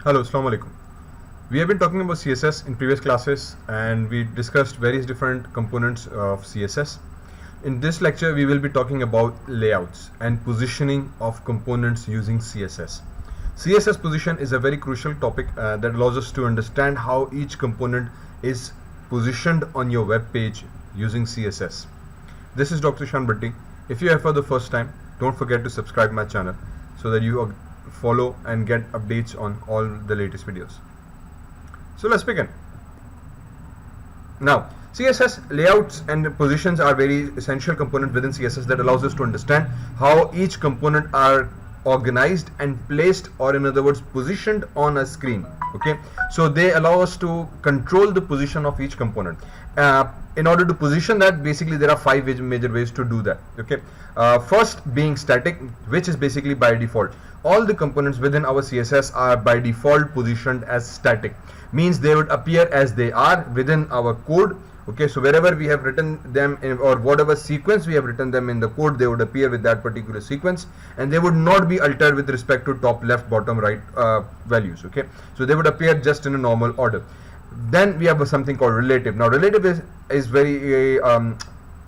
Hello, Assalamu alaikum. We have been talking about CSS in previous classes and we discussed various different components of CSS. In this lecture, we will be talking about layouts and positioning of components using CSS. CSS position is a very crucial topic that allows us to understand how each component is positioned on your web page using CSS. This is Dr. Shan Bhatti. If you are here for the first time, don't forget to subscribe my channel so that you follow and get updates on all the latest videos. So let's begin. Now, CSS layouts and positions are very essential component within CSS that allows us to understand how each component are organized and placed, or in other words positioned on a screen. Okay, so they allow us to control the position of each component. In order to position that, basically there are five major ways to do that. Okay, first being static, which is basically by default. All the components within our CSS are by default positioned as static, means they would appear as they are within our code. Okay, so wherever we have written them in, or whatever sequence we have written them in the code, they would appear with that particular sequence, and they would not be altered with respect to top, left, bottom, right values. Okay, so they would appear just in a normal order. Then we have something called relative. Now relative is very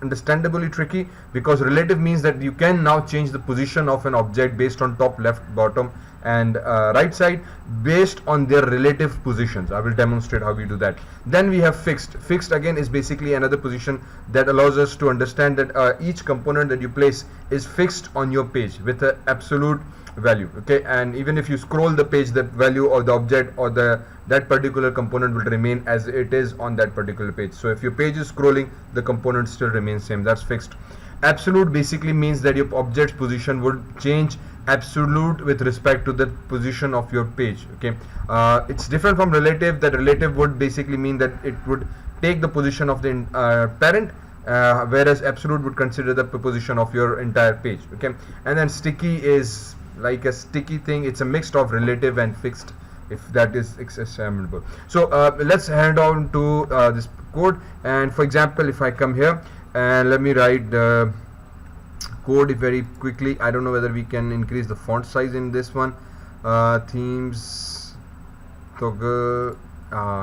understandably tricky, because relative means that you can now change the position of an object based on top, left, bottom and right side based on their relative positions. I will demonstrate how we do that. Then we have fixed. Fixed again is basically another position that allows us to understand that each component that you place is fixed on your page with an absolute value. Okay, and even if you scroll the page, the value of the object or that particular component will remain as it is on that particular page. So if your page is scrolling, the component still remains same. That's fixed. Absolute basically means that your object's position would change absolute with respect to the position of your page. Okay, it's different from relative. That relative would basically mean that it would take the position of the parent, whereas absolute would consider the position of your entire page. Okay, and then sticky is like a sticky thing. It's a mix of relative and fixed, if that is examinable. So let's head on to this code, and for example, if I come here and let me write the code very quickly. I don't know whether we can increase the font size in this one. Themes toggle,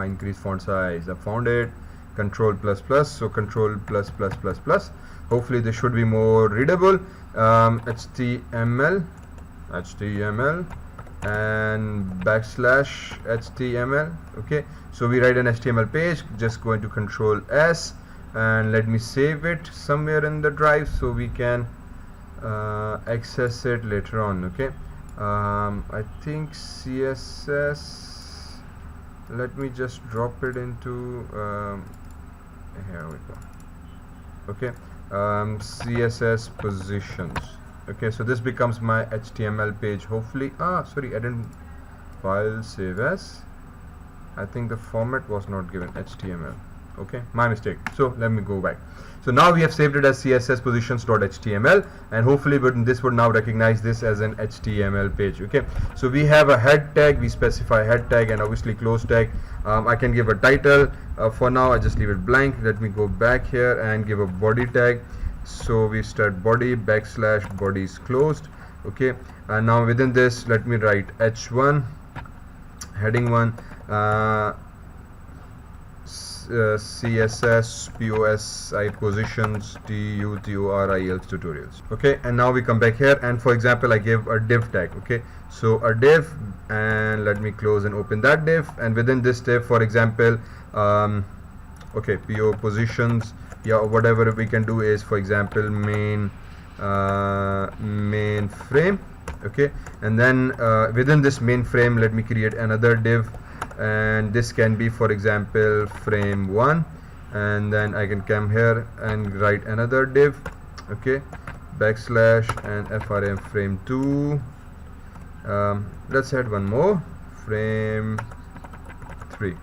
increase font size. I found it. Control plus plus. So control plus plus plus plus. Hopefully this should be more readable. HTML and backslash HTML. Okay, so we write an HTML page. Just going to Control S and let me save it somewhere in the drive so we can access it later on. Okay, I think CSS, let me just drop it into here we go. Okay, CSS Positions. Okay, so this becomes my HTML page. Hopefully, sorry, I didn't file save as. I think the format was not given HTML. Okay, my mistake. So let me go back. So now we have saved it as CSS Positions.html, and hopefully this would now recognize this as an HTML page. Okay, so we have a head tag. We specify head tag and obviously close tag. I can give a title. For now, I just leave it blank. Let me go back here and give a body tag. So we start body backslash body is closed. Okay, and now within this, let me write h1 heading 1 CSS Positions tutorials. Okay, and now we come back here, and for example I give a div tag. Okay, so a div, and let me close and open that div, and within this div, for example, okay, PO positions, yeah, whatever we can do is, for example, main frame. Okay, and then within this main frame, let me create another div, and this can be, for example, frame 1, and then I can come here and write another div. Okay, backslash and frm frame 2. Let's add one more, frame 3.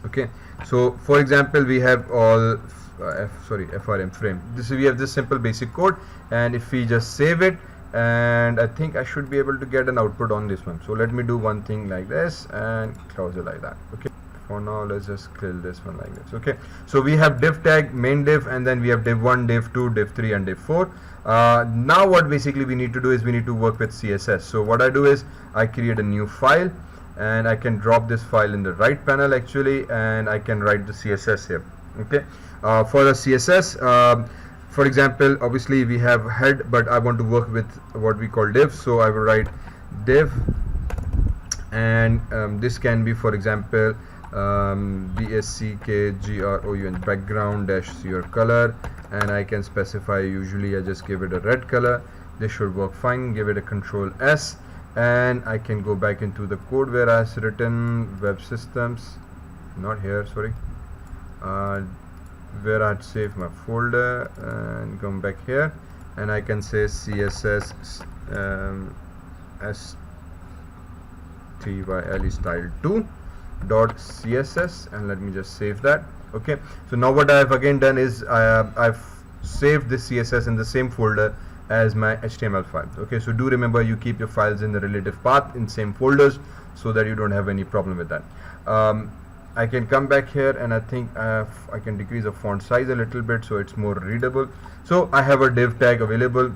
Okay, so for example we have all frm frame. We have this simple basic code, and if we just save it, and I think I should be able to get an output on this one. So let me do one thing like this and close it like that. Okay, for now let's just kill this one like this. Okay, so we have div tag, main div, and then we have div 1, div 2, div 3 and div 4. Now what basically we need to do is we need to work with CSS. So what I do is I create a new file, and I can drop this file in the right panel actually, and I can write the CSS here. Okay, for the CSS, for example, obviously we have head, but I want to work with what we call div, so I will write div, and this can be, for example, BSCKGROUN background dash your color, and I can specify, usually I just give it a red color. This should work fine. Give it a Control S, and I can go back into the code where I have written web systems, not here, sorry, where I had saved my folder, and come back here, and I can say CSS STYLE style 2 dot CSS, and let me just save that. Okay, so now what I have again done is I've saved this CSS in the same folder as my HTML file. Okay, so do remember you keep your files in the relative path in same folders so that you don't have any problem with that. I can come back here, and I think I can decrease the font size a little bit so it's more readable. So I have a div tag available,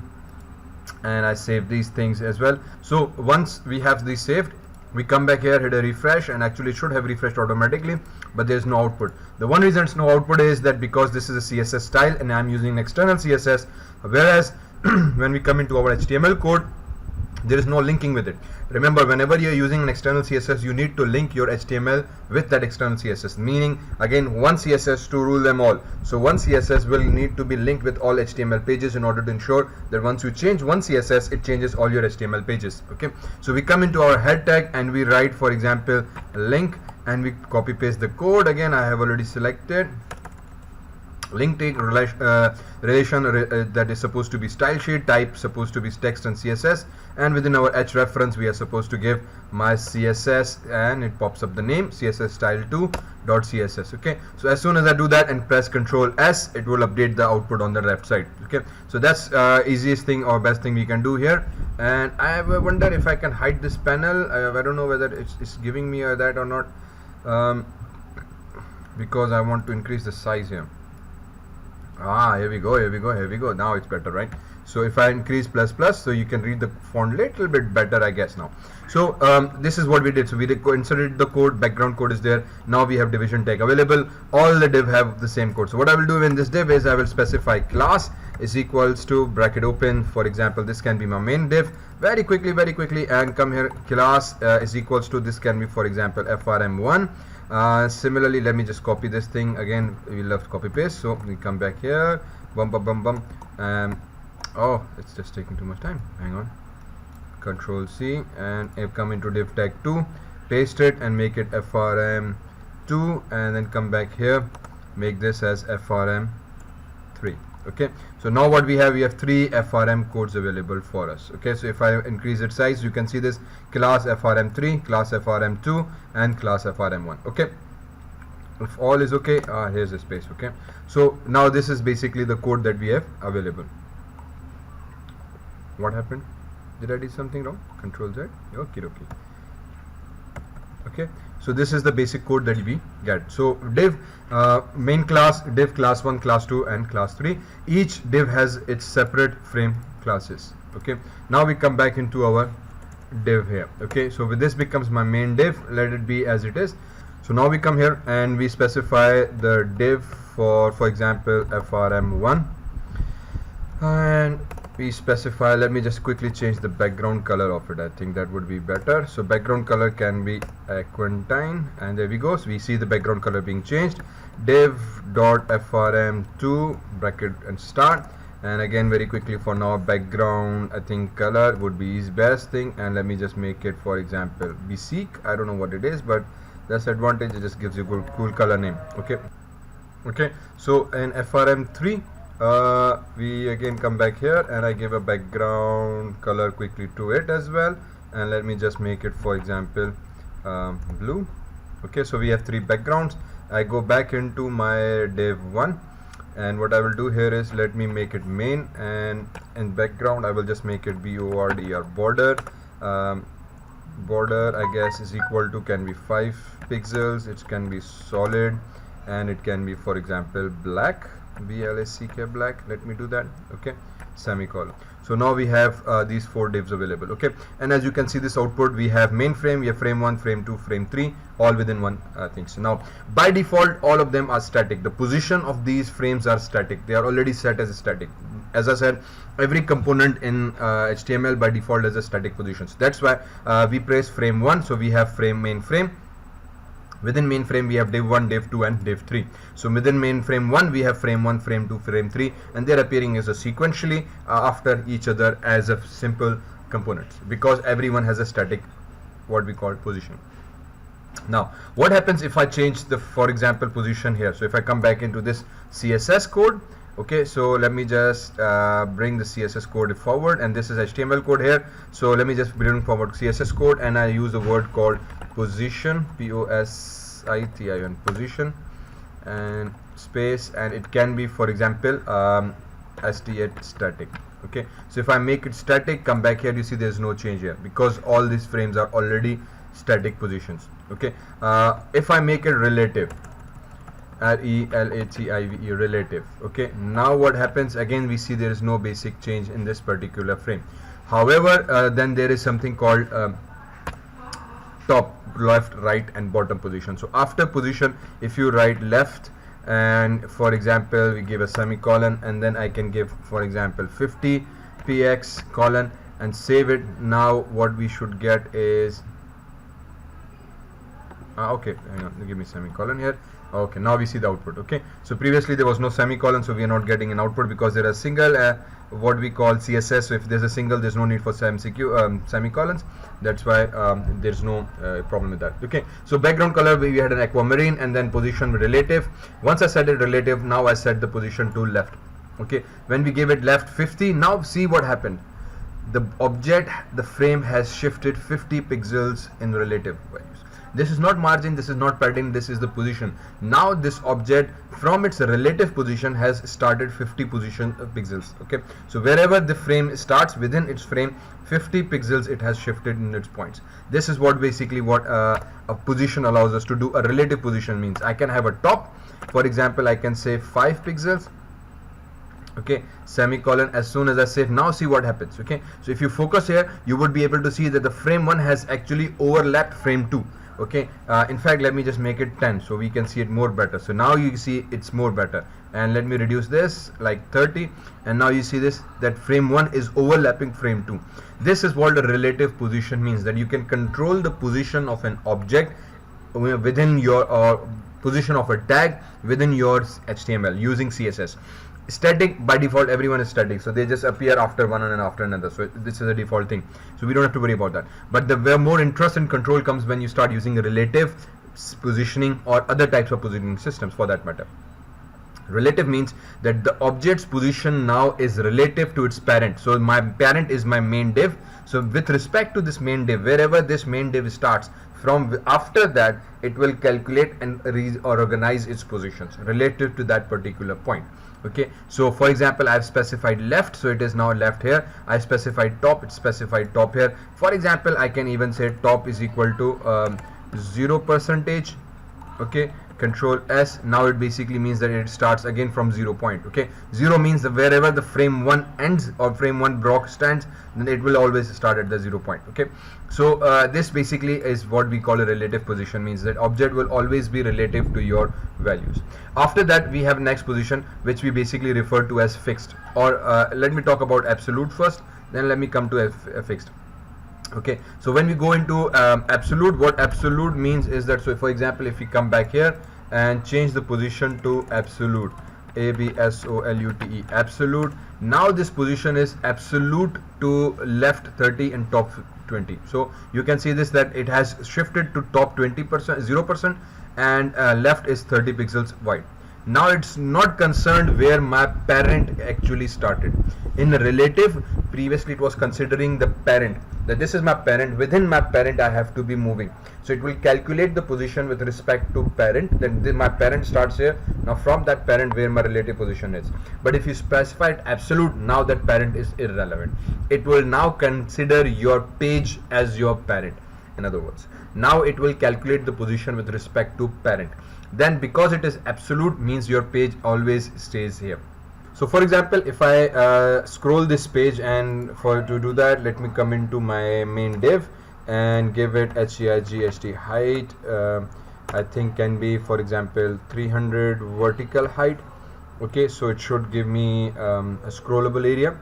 and I save these things as well. So once we have these saved, we come back here, hit a refresh, and actually it should have refreshed automatically, but there's no output. The one reason it's no output is that because this is a CSS style and I'm using an external CSS, whereas when we come into our HTML code, there is no linking with it. Remember, whenever you're using an external CSS, you need to link your HTML with that external CSS, meaning again one CSS to rule them all. So one CSS will need to be linked with all HTML pages in order to ensure that once you change one CSS, it changes all your HTML pages. Okay, so we come into our head tag and we write, for example, link, and we copy paste the code. Again, I have already selected link tag relation that is supposed to be style sheet, type supposed to be text and CSS, and within our h reference we are supposed to give my CSS, and it pops up the name CSS style 2 dot CSS. Okay, so as soon as I do that and press Control S, it will update the output on the left side. Okay, so that's easiest thing or best thing we can do here. And I wonder if I can hide this panel. I don't know whether it's giving me that or not, because I want to increase the size here. Here we go. Now it's better, right? So if I increase plus plus, so you can read the font little bit better, I guess now. So this is what we did. So we inserted the code, background code is there. Now we have division tag available. All the div have the same code. So what I will do in this div is I will specify class is equals to bracket open. For example, this can be my main div. Very quickly, and come here. Class is equals to, this can be, for example, frm1. Similarly, let me just copy this thing again. We love copy paste, so we come back here, oh, it's just taking too much time, hang on, Control C, and come into div tag 2, paste it and make it frm2, and then come back here, make this as frm3. Okay, so now what we have 3 frm codes available for us. Okay, so if I increase its size, you can see this class frm3, class frm2, and class frm1. Okay, if all is okay, here's the space. Okay, so now this is basically the code that we have available. What happened? Did I do something wrong? Control Z. Okay. Okay, so this is the basic code that we get. So div main class, div class 1, class 2, and class 3. Each div has its separate frame classes. Okay, now we come back into our div here. Okay, so with this becomes my main div. Let it be as it is. So now we come here and we specify the div for example, frm1, and we specify, let me just quickly change the background color of it. I think that would be better. So background color can be aquantine, and there we go. So we see the background color being changed. Div.frm2 bracket and start, and again very quickly for now, background, I think color would be his best thing, and let me just make it, for example, basic. I don't know what it is, but that's the advantage, it just gives you a cool color name. Okay, so in frm3 we again come back here and I give a background color quickly to it as well, and let me just make it, for example, blue. Okay, so we have 3 backgrounds. I go back into my div1, and what I will do here is let me make it main, and in background I will just make it border border I guess is equal to, can be 5 pixels, it can be solid, and it can be, for example, black, BLACK black. Let me do that. Okay, semicolon. So now we have these 4 divs available. Okay, and as you can see this output, we have main frame, we have frame 1, frame 2, frame 3, all within one thing. So now by default all of them are static. The position of these frames are static, they are already set as static. As I said, every component in HTML by default has a static position. So that's why we press frame 1. So we have frame, main frame. Within main frame we have div 1, div 2 and div 3. So within main frame 1 we have frame 1, frame 2, frame 3, and they are appearing as a sequentially after each other as a simple components, because everyone has a static, what we call, position. Now what happens if I change the, for example, position here? So if I come back into this CSS code, okay, so let me just bring the CSS code forward, and this is HTML code here. So let me just bring forward CSS code, and I use a word called position, POSITION, position, and space, and it can be, for example, ST8 static. Okay, so if I make it static, come back here, you see there's no change here because all these frames are already static positions. Okay, if I make it relative, RELATIVE, relative. Okay, now what happens? Again we see there is no basic change in this particular frame. However, then there is something called top, left, right and bottom position. So after position, if you write left, and for example we give a semicolon, and then I can give, for example, 50 px colon and save it. Now what we should get is okay, hang on, give me semicolon here. Okay, now we see the output. Okay, so previously there was no semicolon, so we are not getting an output because there are single what we call CSS. So if there's a single, there's no need for semicolons. That's why there's no problem with that. Okay, so background color we had an aquamarine, and then position relative. Once I set it relative, now I set the position to left. Okay, when we gave it left 50, now see what happened. The object, the frame has shifted 50 pixels in relative values. This is not margin, this is not padding, this is the position. Now this object from its relative position has started 50 pixels. Okay, so wherever the frame starts, within its frame 50 pixels it has shifted in its points. This is what basically what a position allows us to do. A relative position means I can have a top, for example I can say 5 pixels, okay, semicolon. As soon as I save, now see what happens. Okay, so if you focus here, you would be able to see that the frame 1 has actually overlapped frame 2. Okay, in fact let me just make it 10 so we can see it more better. So now you see it's more better, and let me reduce this like 30, and now you see this, that frame 1 is overlapping frame 2. This is what a relative position means, that you can control the position of an object within your position of a tag within your HTML using CSS. Static, by default everyone is static, so they just appear after one and after another, so this is a default thing, so we don't have to worry about that. But the where more interest and control comes when you start using relative positioning or other types of positioning systems for that matter. Relative means that the object's position now is relative to its parent. So my parent is my main div, so with respect to this main div, wherever this main div starts, from after that it will calculate and organize its positions relative to that particular point. Okay, so for example I have specified left, so it is now left here. I specified top, it's specified top here. For example I can even say top is equal to 0%. Okay, control S, now it basically means that it starts again from 0 point. Okay, 0 means that wherever the frame 1 ends or frame 1 block stands, then it will always start at the 0 point. Okay, so this basically is what we call a relative position, means that object will always be relative to your values. After that we have next position, which we basically refer to as fixed, or let me talk about absolute first, then let me come to a fixed. Okay, so when we go into absolute, what absolute means is that, so for example if we come back here and change the position to absolute, ABSOLUTE, absolute, now this position is absolute to left 30 and top 20. So you can see this, that it has shifted to top 20%, 0%, and left is 30 pixels wide. Now it's not concerned where my parent actually started. In relative, previously it was considering the parent, that this is my parent, within my parent I have to be moving, so it will calculate the position with respect to parent, then my parent starts here, now from that parent where my relative position is. But if you specify it absolute, now that parent is irrelevant, it will now consider your page as your parent. in other words. Now it will calculate the position with respect to parent. Then because it is absolute means your page always stays here. So for example, if I scroll this page, and to do that, let me come into my main div and give it HEIGHT height. I think can be, for example, 300 vertical height. Okay, so it should give me a scrollable area.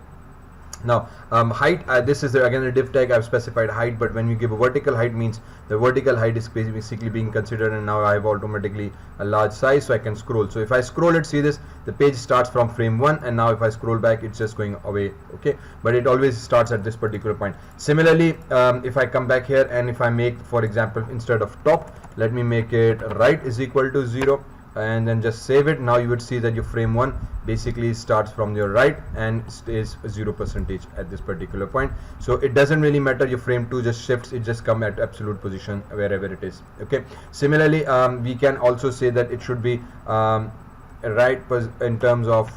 Now height, this is again a div tag. I've specified height, but when you give a vertical height means the vertical height is basically being considered, and now I have automatically a large size, so I can scroll. So if I scroll it, see this, the page starts from frame 1, and now if I scroll back, it's just going away. Okay, but it always starts at this particular point. Similarly, if I come back here and if I make, for example, instead of top, let me make it right is equal to 0, and then just save it. Now you would see that your frame 1 basically starts from your right and stays 0% at this particular point. So it doesn't really matter, your frame 2 just shifts, it just come at absolute position wherever it is. Okay, similarly we can also say that it should be right in terms of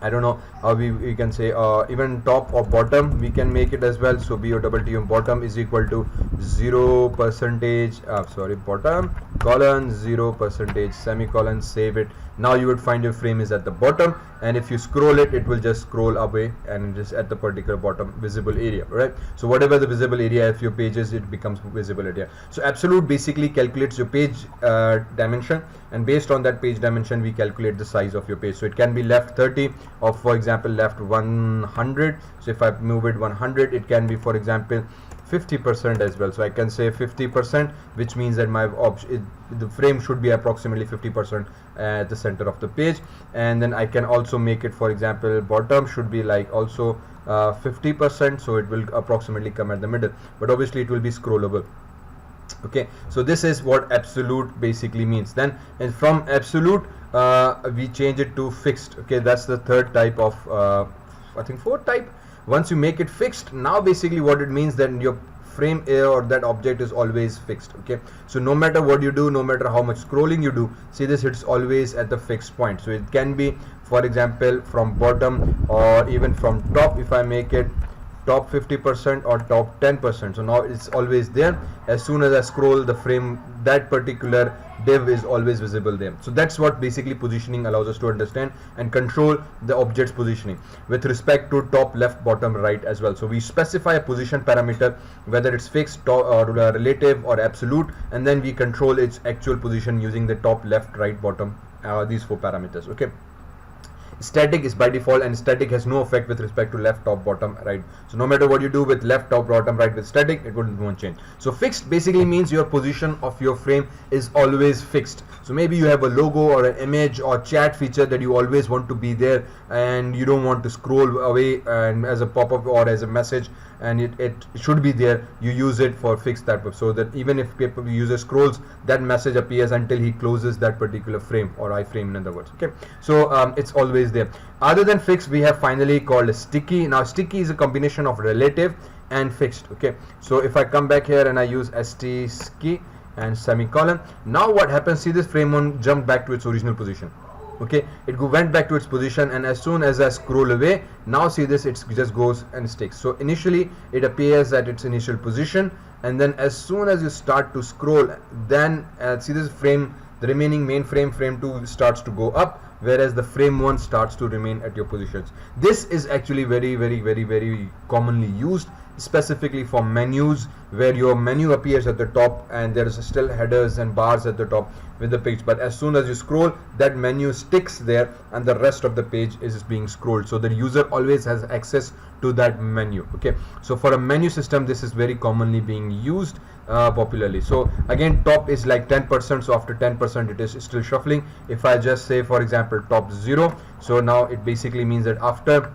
I don't know how we can say even top or bottom we can make it as well. So BOTT bottom is equal to 0%, sorry, bottom colon 0% semicolon, save it. Now you would find your frame is at the bottom, and if you scroll it, it will just scroll away and just at the particular bottom visible area, right? So whatever the visible area of your page is, it becomes visible area. So absolute basically calculates your page dimension, and based on that page dimension we calculate the size of your page. So it can be left 30 or for example left 100. So if I move it 100, it can be for example 50% as well. So I can say 50%, which means that my the frame should be approximately 50% at the center of the page. And then I can also make it, for example, bottom should be like also 50%, so it will approximately come at the middle, but obviously it will be scrollable. Okay, so this is what absolute basically means. Then and from absolute we change it to fixed. Okay, that's the third type of I think fourth type. Once you make it fixed, now basically what it means that your frame or that object is always fixed. Okay, so no matter what you do, no matter how much scrolling you do, see this, it's always at the fixed point. So it can be, for example, from bottom or even from top. If I make it top 50% or top 10%, so now it's always there. As soon as I scroll the frame, that particular div is always visible there. So that's what basically positioning allows us to understand and control the object's positioning with respect to top, left, bottom, right as well. So we specify a position parameter, whether it's fixed or relative or absolute, and then we control its actual position using the top, left, right, bottom, these 4 parameters. Okay, static is by default, and static has no effect with respect to left, top, bottom, right. So no matter what you do with left, top, bottom, right with static, it won't change. So fixed basically means your position of your frame is always fixed. So maybe you have a logo or an image or chat feature that you always want to be there, and you don't want to scroll away and as a pop-up or as a message, and it should be there. You use it for fixed that way, so that even if user scrolls, that message appears until he closes that particular frame or iframe in other words. Okay, so it's always there. Other than fixed, we have finally called a sticky. Now sticky is a combination of relative and fixed. Okay, so if I come back here and I use sticky and semicolon, now what happens, see this frame 1 jumped back to its original position. Okay, it went back to its position, and as soon as I scroll away, now see this, it just goes and sticks. So initially it appears at its initial position, and then as soon as you start to scroll, then see this frame, the remaining main frame 2 starts to go up, whereas the frame 1 starts to remain at your positions. This is actually very commonly used, specifically for menus, where your menu appears at the top and there is still headers and bars at the top with the page, but as soon as you scroll, that menu sticks there and the rest of the page is being scrolled, so the user always has access to that menu. Okay, so for a menu system, this is very commonly being used popularly. So again, top is like 10%, so after 10% it is still shuffling. If I just say, for example, top 0, so now it basically means that after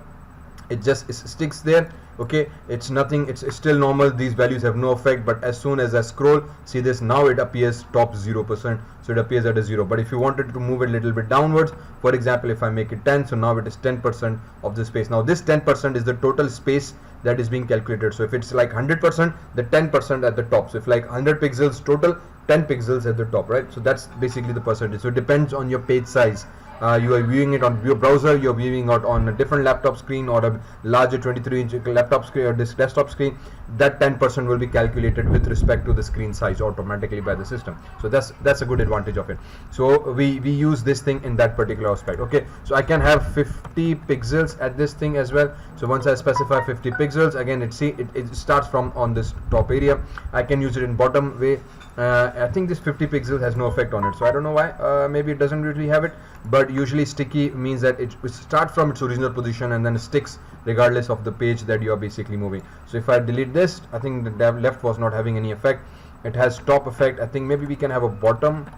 it just sticks there. Okay, it's nothing, it's still normal, these values have no effect, but as soon as I scroll, see this, now it appears top 0%, so it appears at a 0. But if you wanted to move it a little bit downwards, for example, if I make it 10, so now it is 10% of the space. Now this 10% is the total space that is being calculated. So if it's like 100%, the 10% at the top. So if like 100 pixels total, 10 pixels at the top, right? So that's basically the percentage. So it depends on your page size you are viewing it on your browser, you're viewing it on a different laptop screen or a larger 23-inch laptop screen or this desktop screen, that 10% will be calculated with respect to the screen size automatically by the system. So that's a good advantage of it. So we use this thing in that particular aspect. Okay, so I can have 50 pixels at this thing as well. So once I specify 50 pixels, again it starts from on this top area. I can use it in bottom way. I think this 50 pixels has no effect on it, so I don't know why. Maybe it doesn't really have it, but usually sticky means that it starts from its original position and then it sticks regardless of the page that you are basically moving. So if I delete this, I think the left was not having any effect. It has top effect. I think maybe we can have a bottom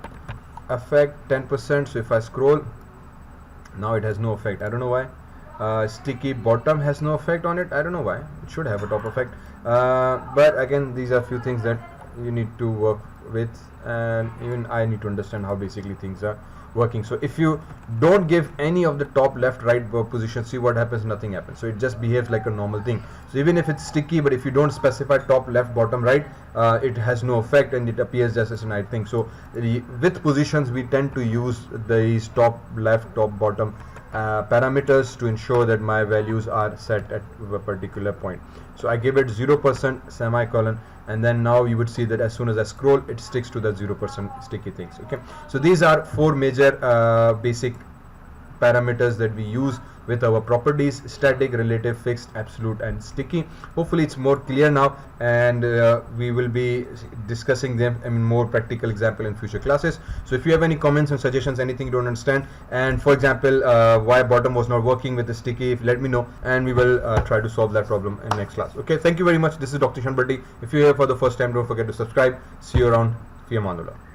effect 10%. So if I scroll, now it has no effect. I don't know why. Sticky bottom has no effect on it. I don't know why. It should have a top effect, but again, these are a few things that you need to work with, and even I need to understand how basically things are working. So if you don't give any of the top, left, right position, see what happens. Nothing happens. So it just behaves like a normal thing. So even if it's sticky, but if you don't specify top, left, bottom, right, it has no effect and it appears just as a nice thing. So with positions we tend to use these top, left, top, bottom parameters to ensure that my values are set at a particular point. So I give it 0% semicolon, and then now you would see that as soon as I scroll, it sticks to the 0% sticky things. Okay, so these are four major basic parameters that we use with our properties: static, relative, fixed, absolute, and sticky. Hopefully it's more clear now, and we will be discussing them in more practical example in future classes. So if you have any comments and suggestions, anything you don't understand, and for example why bottom was not working with the sticky, let me know and we will try to solve that problem in next class. Okay, thank you very much. This is Dr. Shanbhatti. If you're here for the first time, don't forget to subscribe. See you around. Fi Amanullah.